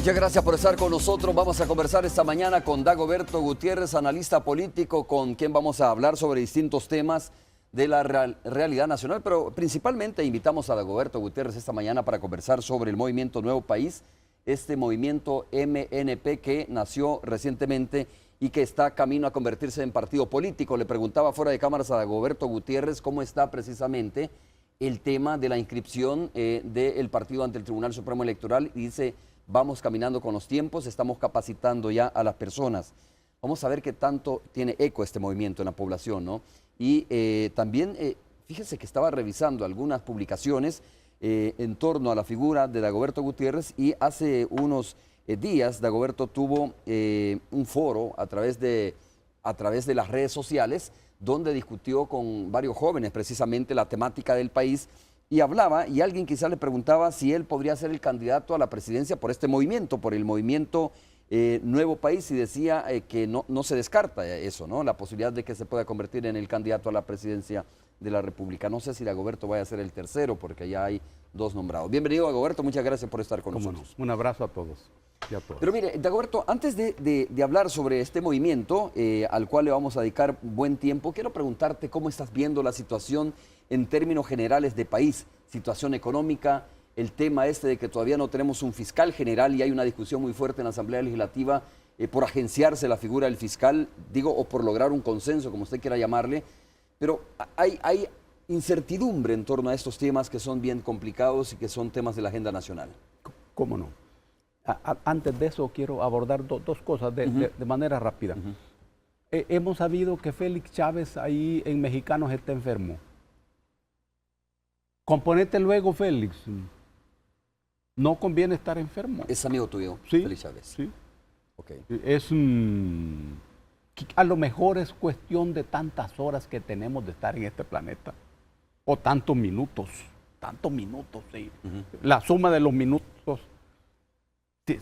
Muchas gracias por estar con nosotros. Vamos a conversar esta mañana con Dagoberto Gutiérrez, analista político, con quien vamos a hablar sobre distintos temas de la realidad nacional, pero principalmente invitamos a Dagoberto Gutiérrez esta mañana para conversar sobre el movimiento Nuevo País, este movimiento MNP que nació recientemente y que está camino a convertirse en partido político. Le preguntaba fuera de cámaras a Dagoberto Gutiérrez cómo está precisamente el tema de la inscripción del partido ante el Tribunal Supremo Electoral y dice: vamos caminando con los tiempos, estamos capacitando ya a las personas. Vamos a ver qué tanto tiene eco este movimiento en la población, ¿no? Y también, fíjese que estaba revisando algunas publicaciones en torno a la figura de Dagoberto Gutiérrez y hace unos días Dagoberto tuvo un foro a través de las redes sociales donde discutió con varios jóvenes precisamente la temática del país y hablaba, y alguien quizás le preguntaba si él podría ser el candidato a la presidencia por este movimiento, por el movimiento Nuevo País, y decía que no se descarta eso, ¿no? La posibilidad de que se pueda convertir en el candidato a la presidencia de la República. No sé si Dagoberto vaya a ser el tercero, porque ya hay dos nombrados. Bienvenido, Dagoberto, muchas gracias por estar con nosotros. No. Un abrazo a todos y a todas. Pero mire, Dagoberto, antes de hablar sobre este movimiento, al cual le vamos a dedicar buen tiempo, quiero preguntarte cómo estás viendo la situación en términos generales de país, situación económica, el tema este de que todavía no tenemos un fiscal general y hay una discusión muy fuerte en la Asamblea Legislativa por agenciarse la figura del fiscal, digo, o por lograr un consenso, como usted quiera llamarle, pero hay incertidumbre en torno a estos temas que son bien complicados y que son temas de la agenda nacional. ¿Cómo no? Antes de eso quiero abordar dos cosas de manera rápida. Hemos sabido que Félix Chávez ahí en Mexicanos está enfermo. Componete luego, Félix. No conviene estar enfermo. ¿Es amigo tuyo, sí, Félix Chávez? Sí. Okay. A lo mejor es cuestión de tantas horas que tenemos de estar en este planeta. O tantos minutos, sí. La suma de los minutos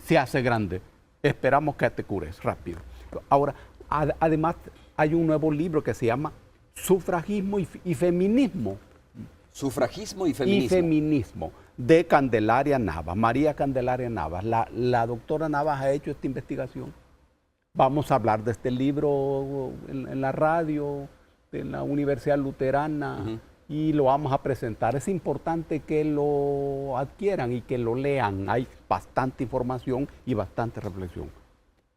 se hace grande. Esperamos que te cures rápido. Ahora, además, hay un nuevo libro que se llama Sufragismo y Feminismo. Sufragismo y feminismo. Y feminismo, de Candelaria Navas, María Candelaria Navas. La doctora Navas ha hecho esta investigación. Vamos a hablar de este libro en la radio, en la Universidad Luterana, y lo vamos a presentar. Es importante que lo adquieran y que lo lean. Hay bastante información y bastante reflexión.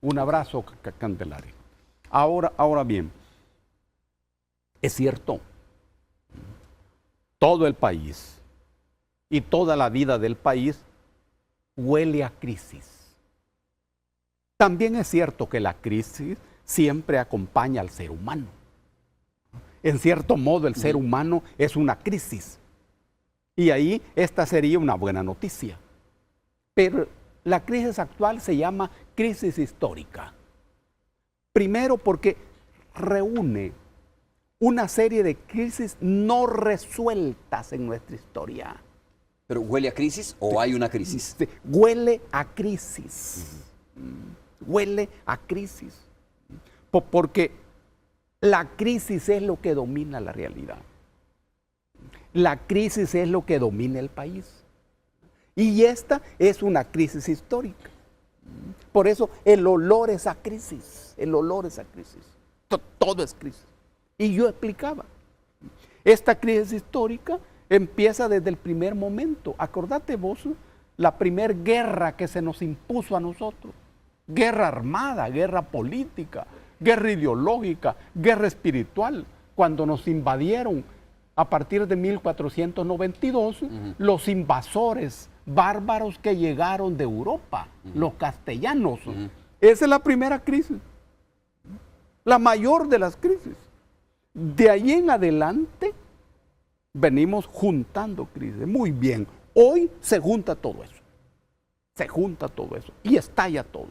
Un abrazo, Candelaria. Ahora bien, es cierto, todo el país y toda la vida del país huele a crisis. También es cierto que la crisis siempre acompaña al ser humano. En cierto modo, el ser humano es una crisis. Y ahí esta sería una buena noticia. Pero la crisis actual se llama crisis histórica. Primero porque reúne una serie de crisis no resueltas en nuestra historia. ¿Pero huele a crisis o hay una crisis? Sí, huele a crisis. Huele a crisis. Porque la crisis es lo que domina la realidad. La crisis es lo que domina el país. Y esta es una crisis histórica. Por eso el olor es a crisis. El olor es a crisis. Todo es crisis. Y yo explicaba, esta crisis histórica empieza desde el primer momento. Acordate vos, la primera guerra que se nos impuso a nosotros. Guerra armada, guerra política, guerra ideológica, guerra espiritual. Cuando nos invadieron a partir de 1492, los invasores bárbaros que llegaron de Europa, los castellanos. Esa es la primera crisis, la mayor de las crisis. De ahí en adelante venimos juntando crisis. Muy bien, hoy se junta todo eso. Se junta todo eso y estalla todo.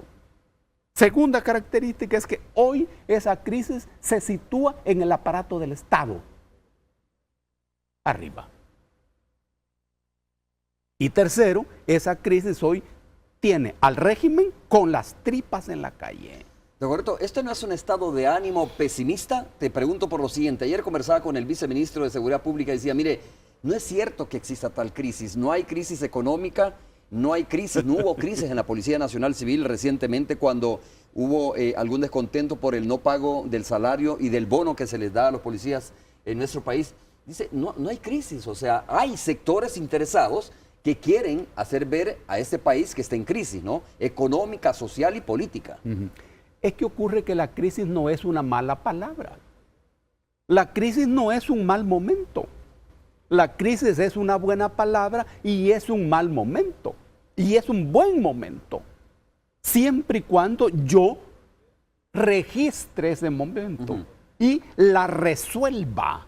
Segunda característica es que hoy esa crisis se sitúa en el aparato del Estado. Arriba. Y tercero, esa crisis hoy tiene al régimen con las tripas en la calle. Dagoberto, ¿esto no es un estado de ánimo pesimista? Te pregunto por lo siguiente. Ayer conversaba con el viceministro de Seguridad Pública y decía, mire, no es cierto que exista tal crisis. No hay crisis económica, no hay crisis, no hubo crisis en la Policía Nacional Civil recientemente cuando hubo algún descontento por el no pago del salario y del bono que se les da a los policías en nuestro país. Dice, no hay crisis, o sea, hay sectores interesados que quieren hacer ver a este país que está en crisis, ¿no? Económica, social y política. Es que ocurre que la crisis no es una mala palabra. La crisis no es un mal momento. La crisis es una buena palabra y es un mal momento. Y es un buen momento. Siempre y cuando yo registre ese momento y la resuelva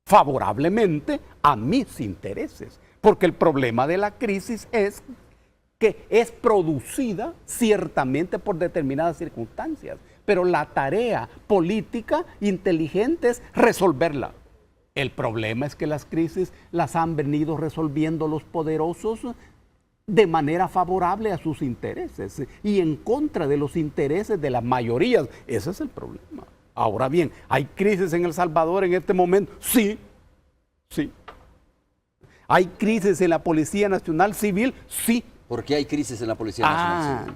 favorablemente a mis intereses. Porque el problema de la crisis es que es producida ciertamente por determinadas circunstancias, pero la tarea política inteligente es resolverla. El problema es que las crisis las han venido resolviendo los poderosos de manera favorable a sus intereses y en contra de los intereses de las mayorías. Ese es el problema. Ahora bien, ¿hay crisis en El Salvador en este momento? Sí, sí. ¿Hay crisis en la Policía Nacional Civil? Sí. ¿Por qué hay crisis en la Policía Nacional Civil?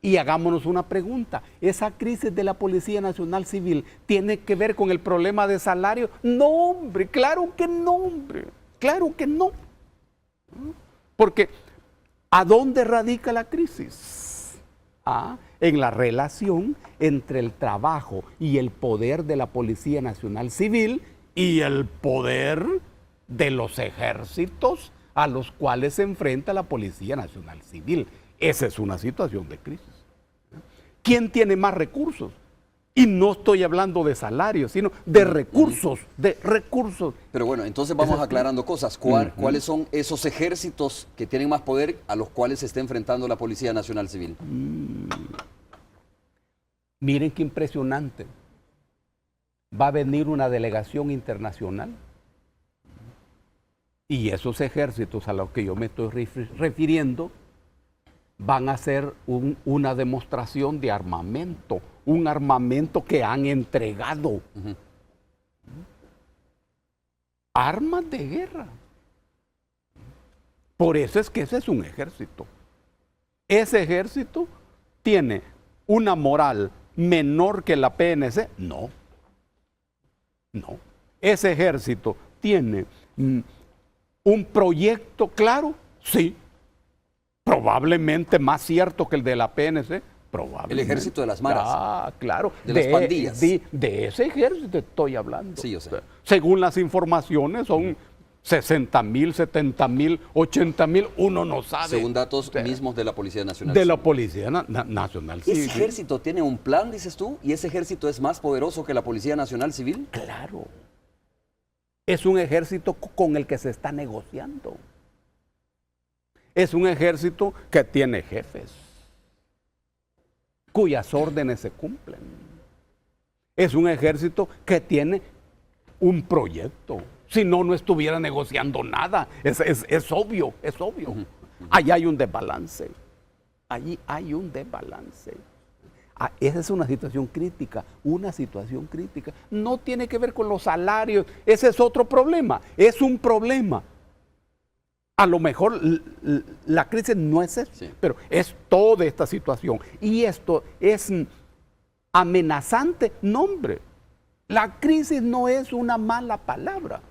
Y hagámonos una pregunta. ¿Esa crisis de la Policía Nacional Civil tiene que ver con el problema de salario? No, hombre, claro que no, hombre. Claro que no. Porque, ¿a dónde radica la crisis? En la relación entre el trabajo y el poder de la Policía Nacional Civil y el poder de los ejércitos a los cuales se enfrenta la Policía Nacional Civil. Esa es una situación de crisis. ¿Quién tiene más recursos? Y no estoy hablando de salarios, sino de recursos, Pero bueno, entonces vamos aclarando cosas. ¿Cuáles son esos ejércitos que tienen más poder a los cuales se está enfrentando la Policía Nacional Civil? Miren qué impresionante. Va a venir una delegación internacional y esos ejércitos a los que yo me estoy refiriendo van a hacer una demostración de armamento, un armamento que han entregado. Armas de guerra. Por eso es que ese es un ejército. ¿Ese ejército tiene una moral menor que la PNC? No. No. ¿Ese ejército tiene un proyecto claro? Sí. Probablemente más cierto que el de la PNC. Probablemente. El ejército de las maras. Claro. De las pandillas. De ese ejército estoy hablando. Sí, yo sé. Según las informaciones son 60,000, 70,000, 80,000, uno no sabe. Según datos mismos de la Policía Nacional. De la Policía Nacional Civil. ¿Ese ejército tiene un plan, dices tú? ¿Y ese ejército es más poderoso que la Policía Nacional Civil? Claro. Es un ejército con el que se está negociando. Es un ejército que tiene jefes, cuyas órdenes se cumplen. Es un ejército que tiene un proyecto. Si no, no estuviera negociando nada. Es obvio, es obvio. Allí hay un desbalance. Allí hay un desbalance. Esa es una situación crítica, No tiene que ver con los salarios. Ese es otro problema. Es un problema. A lo mejor la crisis no es eso, pero es toda esta situación. Y esto es amenazante. No, hombre, la crisis no es una mala palabra.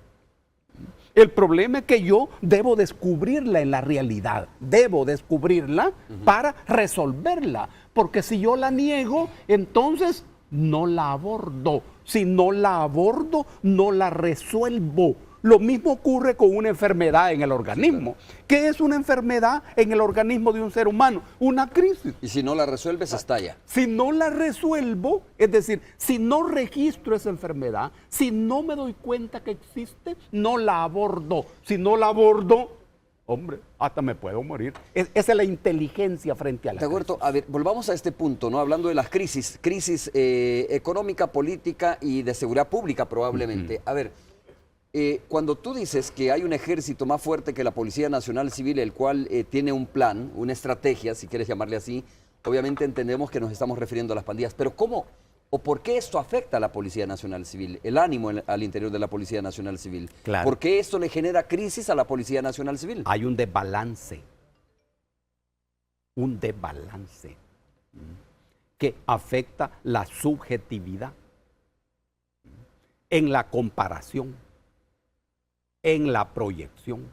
El problema es que yo debo descubrirla en la realidad. Debo descubrirla para resolverla. Porque si yo la niego, entonces no la abordo. Si no la abordo, no la resuelvo. Lo mismo ocurre con una enfermedad en el organismo. ¿Qué es una enfermedad en el organismo de un ser humano? Una crisis. Y si no la resuelves, estalla. Si no la resuelvo, es decir, si no registro esa enfermedad, si no me doy cuenta que existe, no la abordo. Si no la abordo, hombre, hasta me puedo morir. Esa es la inteligencia frente a la crisis. A ver, volvamos a este punto, ¿no? Hablando de las crisis económica, política y de seguridad pública probablemente. A ver, cuando tú dices que hay un ejército más fuerte que la Policía Nacional Civil, el cual tiene un plan, una estrategia, si quieres llamarle así, obviamente entendemos que nos estamos refiriendo a las pandillas, pero ¿cómo o por qué esto afecta a la Policía Nacional Civil, el ánimo al interior de la Policía Nacional Civil? Claro. ¿Por qué esto le genera crisis a la Policía Nacional Civil? Hay un desbalance. un desbalance que afecta la subjetividad en la comparación, en la proyección.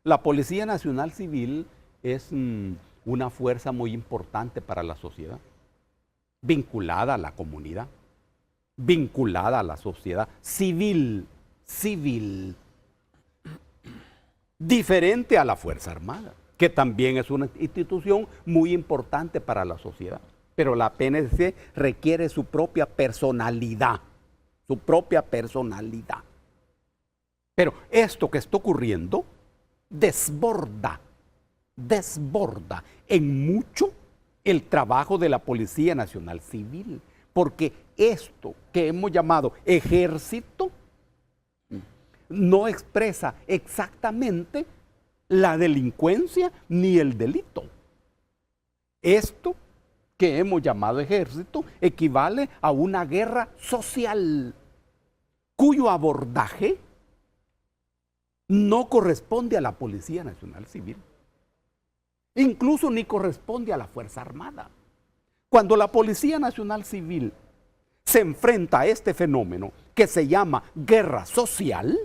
La Policía Nacional Civil es una fuerza muy importante para la sociedad, vinculada a la comunidad, vinculada a la sociedad civil, diferente a la Fuerza Armada, que también es una institución muy importante para la sociedad. Pero la PNC requiere su propia personalidad, Pero esto que está ocurriendo desborda en mucho el trabajo de la Policía Nacional Civil, porque esto que hemos llamado ejército no expresa exactamente la delincuencia ni el delito. Esto que hemos llamado ejército equivale a una guerra social cuyo abordaje no corresponde a la Policía Nacional Civil, incluso ni corresponde a la Fuerza Armada. Cuando la Policía Nacional Civil se enfrenta a este fenómeno que se llama guerra social,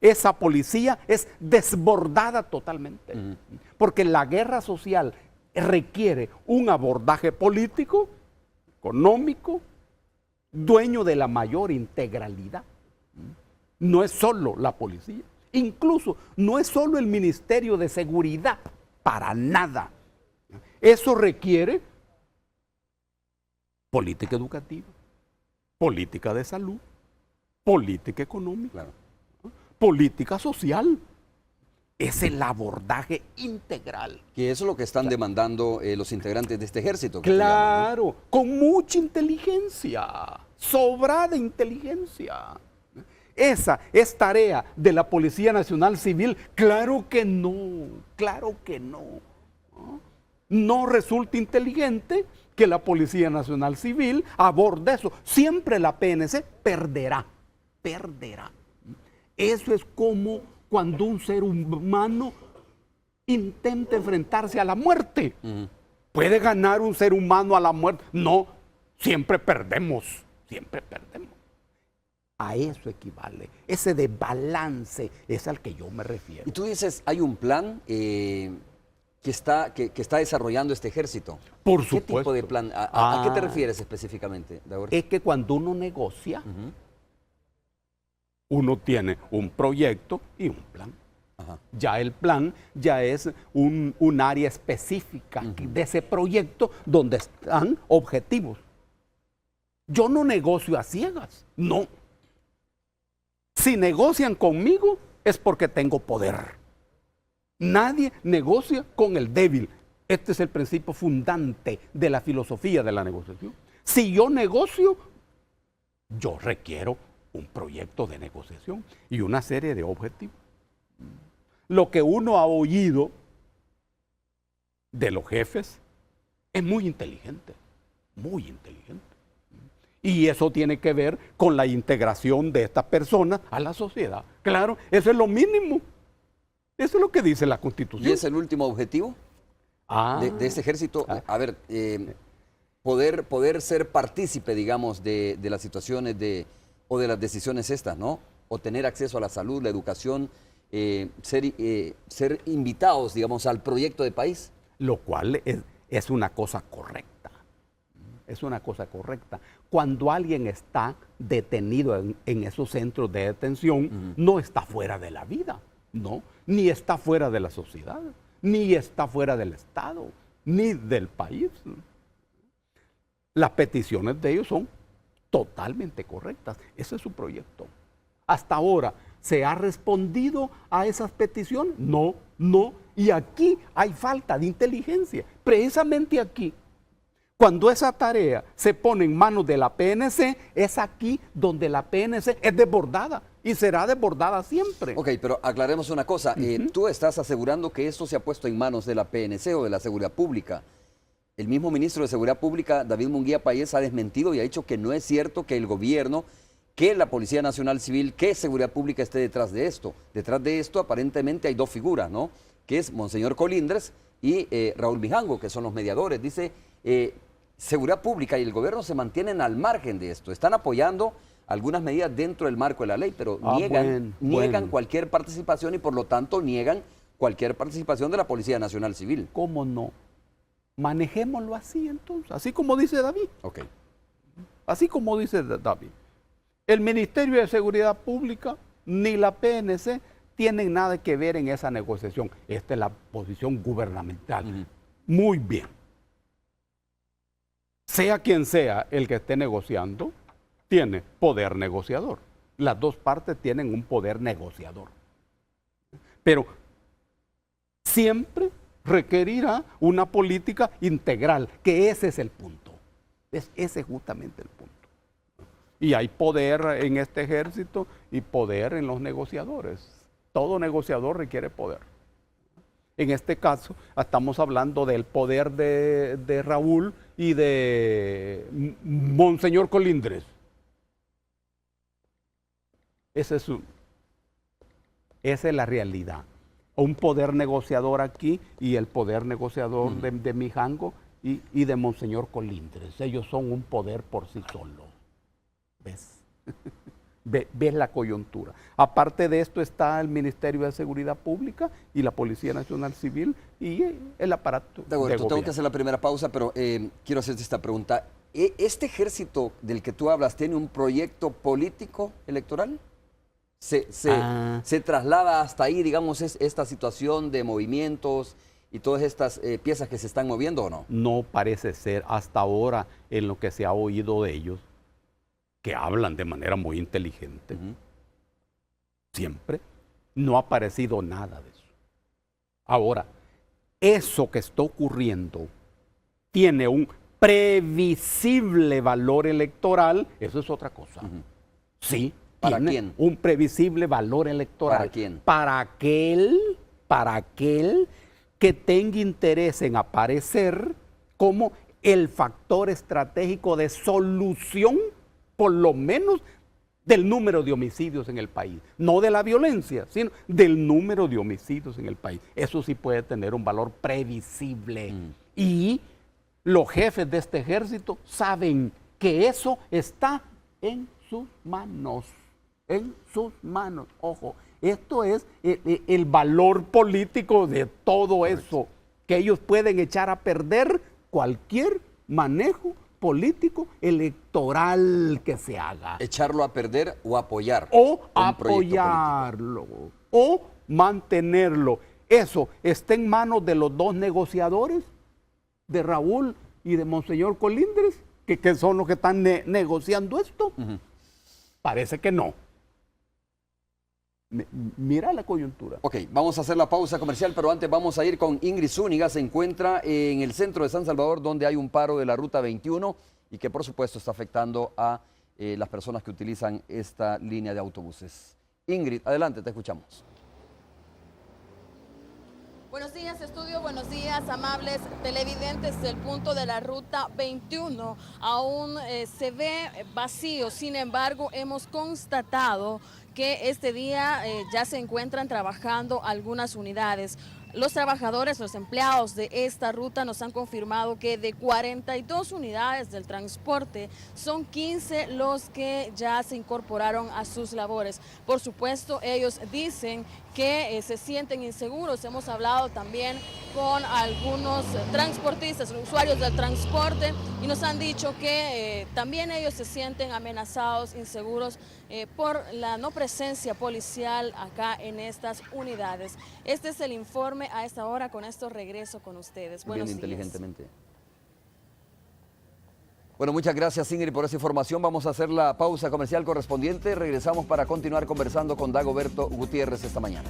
esa policía es desbordada totalmente. Porque la guerra social requiere un abordaje político, económico, dueño de la mayor integralidad. No es solo la policía, incluso no es solo el Ministerio de Seguridad, para nada. Eso requiere política educativa, política de salud, política económica, claro, política social. Es el abordaje integral. Que eso es lo que están demandando los integrantes de este ejército. Claro, llaman, ¿no? Con mucha inteligencia, sobrada inteligencia. Esa es tarea de la Policía Nacional Civil. Claro que no, claro que no. No resulta inteligente que la Policía Nacional Civil aborde eso. Siempre la PNC perderá. Eso es como cuando un ser humano intenta enfrentarse a la muerte. ¿Puede ganar un ser humano a la muerte? No, siempre perdemos. A eso equivale. Ese desbalance es al que yo me refiero. Y tú dices, hay un plan que está desarrollando este ejército. Por supuesto. ¿Qué tipo de plan? ¿A qué te refieres específicamente? Es que cuando uno negocia, uno tiene un proyecto y un plan. Ya el plan ya es un área específica de ese proyecto donde están objetivos. Yo no negocio a ciegas, no. Si negocian conmigo es porque tengo poder. Nadie negocia con el débil. Este es el principio fundante de la filosofía de la negociación. Si yo negocio, yo requiero un proyecto de negociación y una serie de objetivos. Lo que uno ha oído de los jefes es muy inteligente. Y eso tiene que ver con la integración de estas personas a la sociedad. Claro, eso es lo mínimo. Eso es lo que dice la Constitución. ¿Y es el último objetivo de este ejército? A ver, poder ser partícipe, digamos, de las situaciones o de las decisiones estas, ¿no? O tener acceso a la salud, la educación, ser invitados, digamos, al proyecto de país. Lo cual es una cosa correcta. Es una cosa correcta. Cuando alguien está detenido en esos centros de detención, no está fuera de la vida, no, ni está fuera de la sociedad, ni está fuera del Estado, ni del país. Las peticiones de ellos son totalmente correctas. Ese es su proyecto. Hasta ahora, ¿se ha respondido a esas peticiones? No. Y aquí hay falta de inteligencia. Precisamente aquí. Cuando esa tarea se pone en manos de la PNC, es aquí donde la PNC es desbordada y será desbordada siempre. Ok, pero aclaremos una cosa. Tú estás asegurando que esto se ha puesto en manos de la PNC o de la Seguridad Pública. El mismo ministro de Seguridad Pública, David Munguía Payés, ha desmentido y ha dicho que no es cierto que el gobierno, que la Policía Nacional Civil, que Seguridad Pública esté detrás de esto. Detrás de esto aparentemente hay dos figuras, ¿no? Que es Monseñor Colindres y Raúl Mijango, que son los mediadores. Dice, Seguridad Pública y el gobierno se mantienen al margen de esto. Están apoyando algunas medidas dentro del marco de la ley, pero niegan cualquier participación y por lo tanto niegan cualquier participación de la Policía Nacional Civil. ¿Cómo no? Manejémoslo así entonces, así como dice David. Ok. Así como dice David. El Ministerio de Seguridad Pública ni la PNC tienen nada que ver en esa negociación. Esta es la posición gubernamental. Muy bien. Sea quien sea el que esté negociando, tiene poder negociador. Las dos partes tienen un poder negociador. Pero siempre requerirá una política integral, que ese es el punto. Ese es justamente el punto. Y hay poder en este ejército y poder en los negociadores. Todo negociador requiere poder. En este caso, estamos hablando del poder de Raúl y de Monseñor Colindres. Esa es la realidad. Un poder negociador aquí y el poder negociador de Mijango y de Monseñor Colindres. Ellos son un poder por sí solos. ¿Ves? ¿Ves la coyuntura? Aparte de esto está el Ministerio de Seguridad Pública y la Policía Nacional Civil y el aparato de gobierno. Tengo que hacer la primera pausa, pero quiero hacerte esta pregunta. ¿Este ejército del que tú hablas tiene un proyecto político electoral? ¿Se traslada hasta ahí, digamos, esta situación de movimientos y todas estas piezas que se están moviendo o no? No parece ser hasta ahora en lo que se ha oído de ellos, que hablan de manera muy inteligente. Siempre. No ha aparecido nada de eso. Ahora, eso que está ocurriendo tiene un previsible valor electoral, eso es otra cosa. Sí. ¿Para quién? Un previsible valor electoral. ¿Para quién? Para aquel que tenga interés en aparecer como el factor estratégico de solución, por lo menos, del número de homicidios en el país. No de la violencia, sino del número de homicidios en el país. Eso sí puede tener un valor previsible. Y los jefes de este ejército saben que eso está en sus manos. En sus manos. Ojo, esto es el valor político de todo eso, que ellos pueden echar a perder cualquier manejo político electoral que se haga. ¿Echarlo a perder o apoyar? O apoyarlo, o mantenerlo. Eso está en manos de los dos negociadores, de Raúl y de Monseñor Colindres, que son los que están negociando esto. Parece que no. Mira la coyuntura. Ok, vamos a hacer la pausa comercial, pero antes vamos a ir con Ingrid Zúñiga. Se encuentra en el centro de San Salvador, donde hay un paro de la Ruta 21 y que por supuesto está afectando a las personas que utilizan esta línea de autobuses. Ingrid, adelante, te escuchamos. Buenos días, estudio. Buenos días, amables televidentes. El punto de la Ruta 21 aún se ve vacío. Sin embargo, hemos constatado que este día ya se encuentran trabajando algunas unidades. Los trabajadores, los empleados de esta ruta nos han confirmado que de 42 unidades del transporte, son 15 los que ya se incorporaron a sus labores. Por supuesto, ellos dicen que se sienten inseguros. Hemos hablado también con algunos transportistas, usuarios del transporte, y nos han dicho que también ellos se sienten amenazados, inseguros por la no presencia policial acá en estas unidades. Este es el informe a esta hora. Con esto regreso con ustedes. Buenos días. Inteligentemente. Bueno, muchas gracias, Ingrid, por esa información. Vamos a hacer la pausa comercial correspondiente. Regresamos para continuar conversando con Dagoberto Gutiérrez esta mañana.